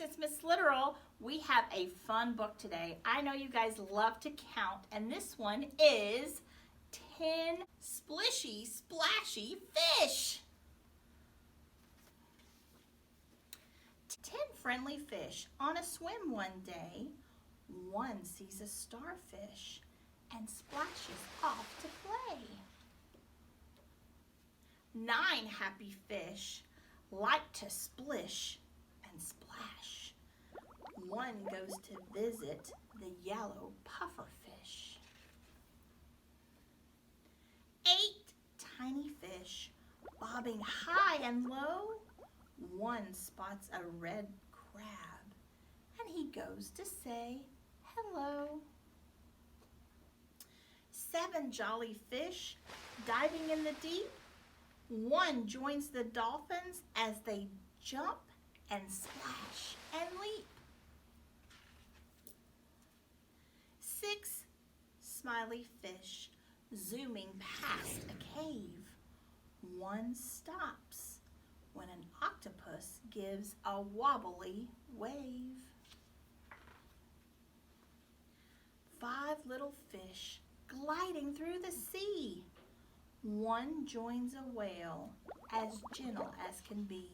it's Miss Literal. We have a fun book today. I know you guys love to count, and this one is 10 Splishy Splashy Fish. 10 friendly fish on a swim one day. One sees a starfish and splashes off to play. 9 happy fish like to splish and splash. One goes to visit the yellow puffer fish. 8 tiny fish bobbing high and low. One spots a red crab and he goes to say hello. 7 jolly fish diving in the deep. One joins the dolphins as they jump and splash and leap. 6 smiley fish zooming past a cave. One stops when an octopus gives a wobbly wave. 5 little fish gliding through the sea. One joins a whale as gentle as can be.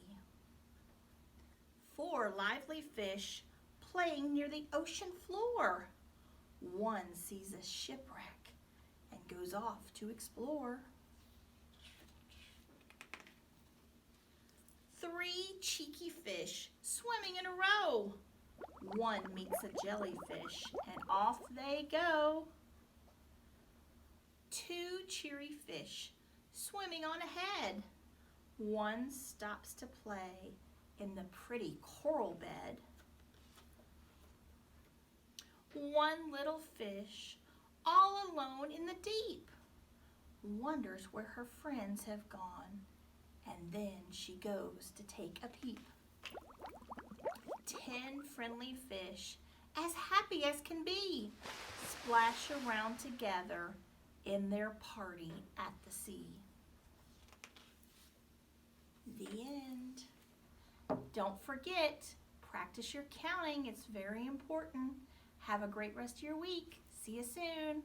4 lively fish playing near the ocean floor. One sees a shipwreck and goes off to explore. 3 cheeky fish swimming in a row. One meets a jellyfish and off they go. 2 cheery fish swimming on ahead. One stops to play in the pretty coral bed. 1 little fish all alone in the deep wonders where her friends have gone, and then she goes to take a peep. 10 friendly fish as happy as can be splash around together in their party at the sea. The end. Don't forget, practice your counting. It's very important. Have a great rest of your week. See you soon.